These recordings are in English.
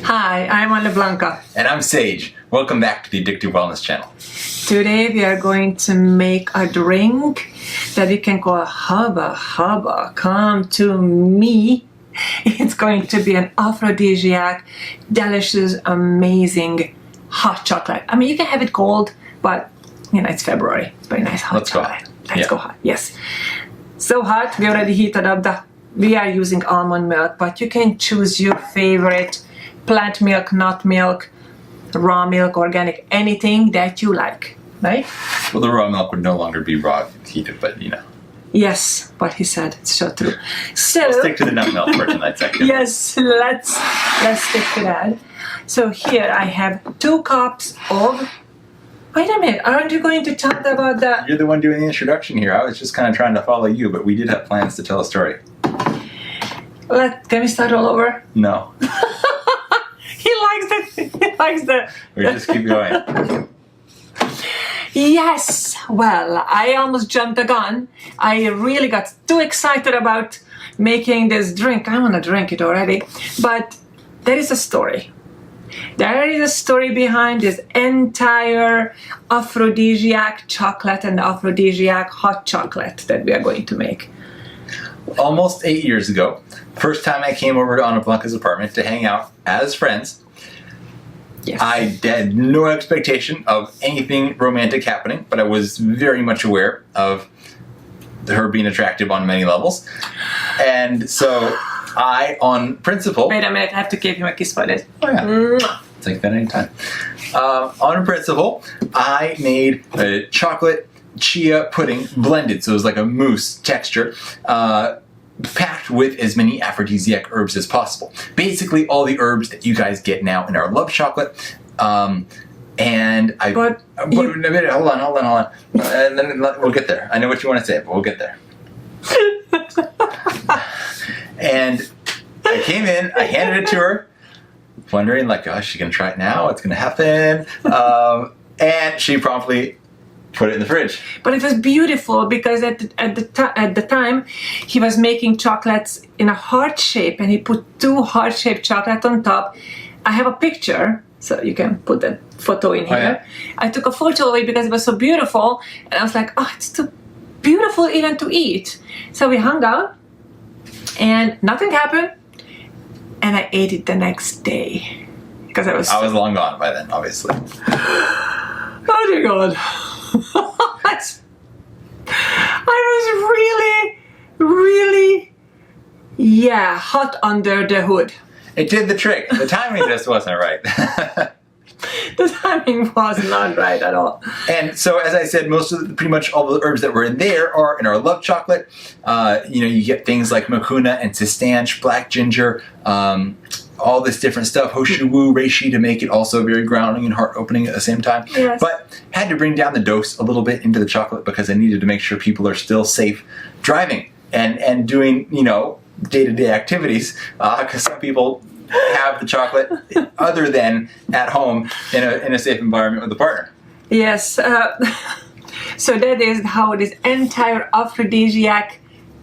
Hi, I'm AnnaBlanca. And I'm Sage. Welcome back to the Addictive Wellness channel. Today we are going to make a drink that we can call Hubba Hubba. Come to me. It's going to be an aphrodisiac, delicious, amazing hot chocolate. I mean, you can have it cold, but you know, it's February. It's very nice hot chocolate. Let's go hot. Yes. So hot, we already heated up we are using almond milk, but you can choose your favorite plant milk, nut milk, raw milk, organic, anything that you like, right? Well, the raw milk would no longer be raw heated, but you know. Yes, what he said, it's so true. So we'll stick to the nut milk for tonight's activity. Yes, let's stick to that. So here I have 2 cups of. Wait a minute, aren't you going to talk about that? You're the one doing the introduction here. I was just kind of trying to follow you, but we did have plans to tell a story. Can we start all over? No. He likes the. We just keep going. Yes, well, I almost jumped the gun. I really got too excited about making this drink. I want to drink it already. But there is a story. There is a story behind this entire aphrodisiac chocolate and aphrodisiac hot chocolate that we are going to make. Almost 8 years ago, first time I came over to AnnaBlanca's apartment to hang out as friends. Yes. I had no expectation of anything romantic happening, but I was very much aware of her being attractive on many levels. And so I, on principle... Wait a minute, I have to give him a kiss for this. Oh yeah, take that anytime. On principle, I made a chocolate chia pudding blended, so it was like a mousse texture, packed with as many aphrodisiac herbs as possible. Basically all the herbs that you guys get now in our love chocolate. And I... But hold on. And then we'll get there. I know what you want to say, but we'll get there. And I came in, I handed it to her, wondering like, oh, is she going to try it now? What's going to happen? And she promptly put it in the fridge. But it was beautiful because at the time he was making chocolates in a heart shape, and he put 2 heart-shaped chocolate on top. I have a picture, so you can put that photo in here. Yeah. I took a photo of it because it was so beautiful, and I was like, oh, it's too beautiful even to eat. So we hung out, and nothing happened, and I ate it the next day because I was long gone by then, obviously. Oh dear God. I was really, yeah, hot under the hood. It did the trick. The timing just wasn't right. The timing was not right at all. And so, as I said, pretty much all the herbs that were in there are in our love chocolate. You get things like mucuna and cistanche, black ginger, all this different stuff, hoshiwu, reishi, to make it also very grounding and heart-opening at the same time. Yes. But had to bring down the dose a little bit into the chocolate because I needed to make sure people are still safe driving and doing, day-to-day activities, because some people have the chocolate other than at home in a safe environment with a partner. Yes. So that is how this entire aphrodisiac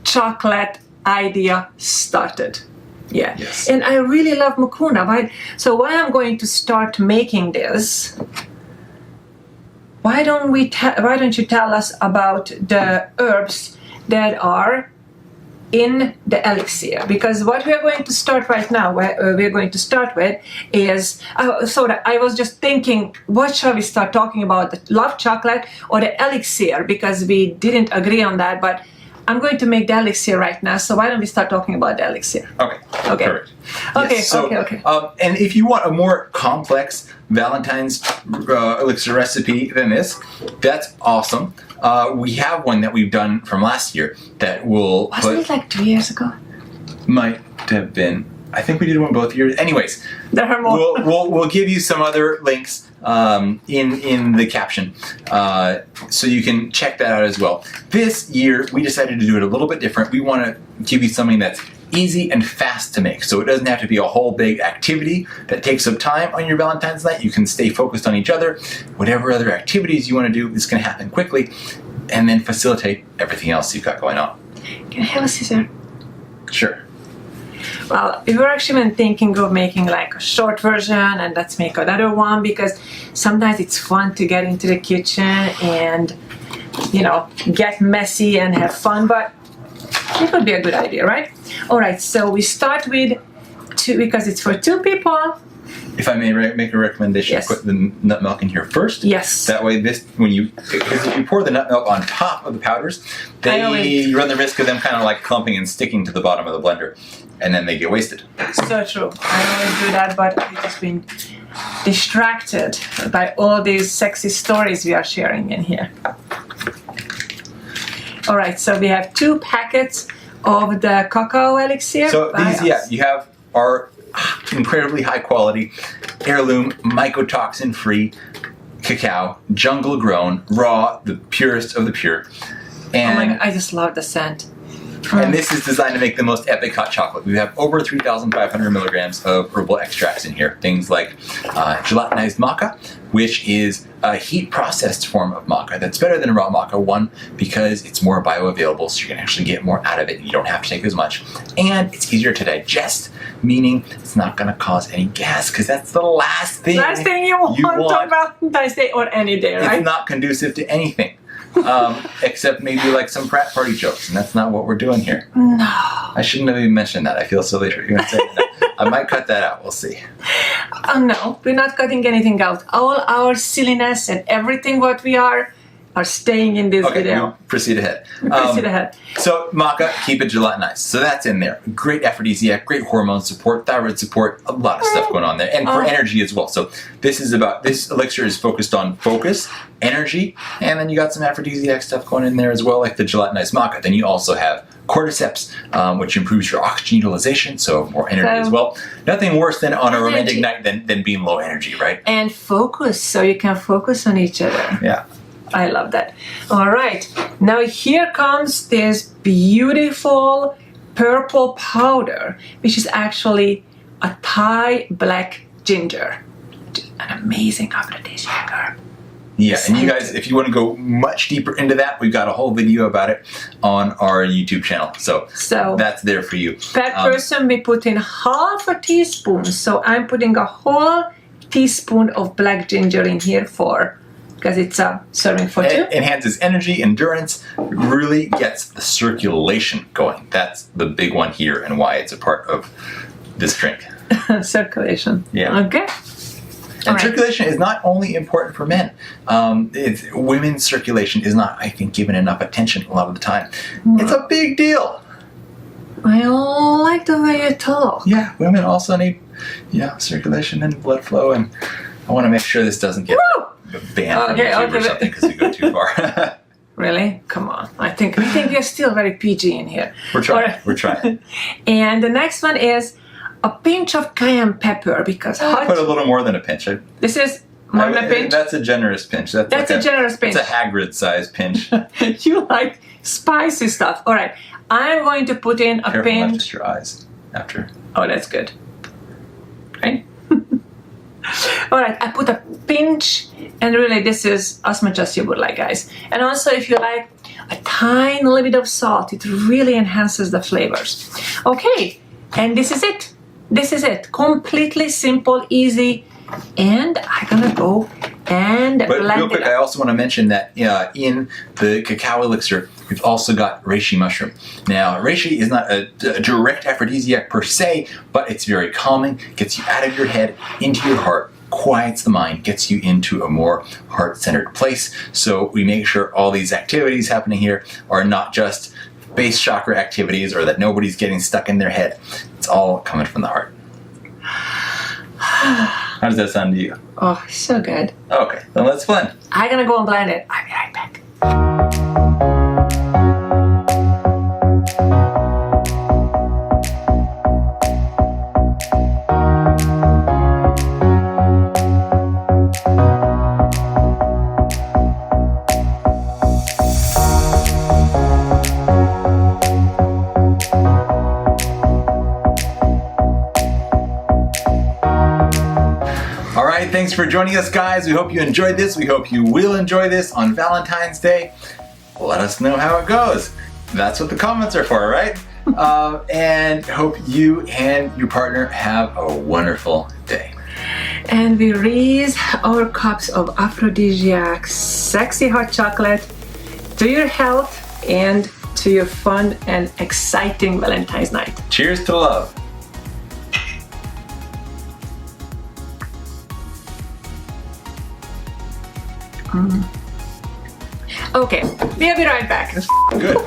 chocolate idea started. Yeah. Yes. And I really love mucuna, right? So while I'm going to start making this, why don't you tell us about the herbs that are in the elixir? Because what we are going to start right now, we're going to start with is, I was just thinking, what shall we start talking about, the love chocolate or the elixir? Because we didn't agree on that, but I'm going to make the elixir right now, so why don't we start talking about the elixir? Okay. Perfect. Okay, yes, so, okay. And if you want a more complex Valentine's elixir recipe than this, that's awesome. We have one that we've done from last year that will... Wasn't it like 2 years ago? Might have been. I think we did one both years. Anyways, there are more. We'll give you some other links in the caption, so you can check that out as well. This year, we decided to do it a little bit different. We want to give you something that's easy and fast to make, so it doesn't have to be a whole big activity that takes up time on your Valentine's night. You can stay focused on each other. Whatever other activities you want to do is going to happen quickly, and then facilitate everything else you've got going on. Can I have a scissor? Sure. Well, we were actually been thinking of making like a short version, and let's make another one because sometimes it's fun to get into the kitchen and, you know, get messy and have fun, but it would be a good idea, right? All right, so we start with 2 because it's for 2 people. If I may make a recommendation, Yes. put the nut milk in here first. Yes. That way, because if you pour the nut milk on top of the powders, you run the risk of them kind of like clumping and sticking to the bottom of the blender, and then they get wasted. So true. I always do that, but I've just been distracted by all these sexy stories we are sharing in here. All right, so we have 2 packets of the cacao elixir. So these, you have our incredibly high quality, heirloom, mycotoxin free cacao, jungle grown, raw, the purest of the pure. And, oh my God, I just love the scent. And this is designed to make the most epic hot chocolate. We have over 3,500 milligrams of herbal extracts in here. Things like gelatinized maca, which is a heat processed form of maca that's better than raw maca. One, because it's more bioavailable, so you can actually get more out of it. You don't have to take as much. And it's easier to digest, meaning it's not going to cause any gas, because that's the last thing you want on Valentine's Day or any day, right? It's not conducive to anything. Except maybe like some frat party jokes, and that's not what we're doing here. No. I shouldn't have even mentioned that. I feel silly for you to say that. I might cut that out. We'll see. No, we're not cutting anything out. All our silliness and everything what we are staying in this video. We'll proceed ahead. Proceed ahead. So maca, keep it gelatinized. So that's in there. Great aphrodisiac, great hormone support, thyroid support, a lot of stuff going on there. And for energy as well. So this elixir is focused on focus, energy, and then you got some aphrodisiac stuff going in there as well, like the gelatinized maca. Then you also have cordyceps, which improves your oxygen utilization, so more energy as well. Nothing worse than on a romantic night than being low energy, right? And focus, so you can focus on each other. Yeah. I love that. All right, now here comes this beautiful purple powder, which is actually a Thai black ginger, which is an amazing aphrodisiac herb. Yeah, and you guys, if you want to go much deeper into that, we've got a whole video about it on our YouTube channel. So that's there for you. Per person, we put in half a teaspoon. So I'm putting a whole teaspoon of black ginger in here because it's a serving for 2. It enhances energy, endurance, really gets the circulation going. That's the big one here and why it's a part of this drink. Circulation. Yeah. Okay. And circulation is not only important for men. Women's circulation is not, I think, given enough attention a lot of the time. It's a big deal. I like the way you talk. Yeah, women also need, circulation and blood flow, and I want to make sure this doesn't get banned from YouTube or something because we go too far. Really? Come on. I think we're still very PG in here. We're trying. We're trying. And the next one is a pinch of cayenne pepper because put a little more than a pinch. This is more than a pinch? That's a generous pinch. That's a generous pinch. It's a Hagrid-sized pinch. You like spicy stuff. All right. I'm going to put in a Careful pinch. Not just your eyes after. Oh, that's good. Right? All right. I put a pinch, and really this is as much as you would like, guys. And also if you like a tiny little bit of salt, it really enhances the flavors. Okay. And this is it. This is it. Completely simple, easy, and I'm gonna go and blend real quick, it up. I also want to mention that in the cacao elixir, we've also got reishi mushroom. Now, reishi is not a direct aphrodisiac per se, but it's very calming, gets you out of your head, into your heart, quiets the mind, gets you into a more heart-centered place. So we make sure all these activities happening here are not just base chakra activities or that nobody's getting stuck in their head. It's all coming from the heart. How does that sound to you? Oh, so good. Okay, then let's blend. I'm gonna go and blend it. I'll be right back. Thanks for joining us, guys. We hope you enjoyed this. We hope you will enjoy this on Valentine's Day. Let us know how it goes. That's what the comments are for, right? And hope you and your partner have a wonderful day. And we raise our cups of aphrodisiac, sexy hot chocolate to your health and to your fun and exciting Valentine's night. Cheers to love. Okay, we'll be right back. Good.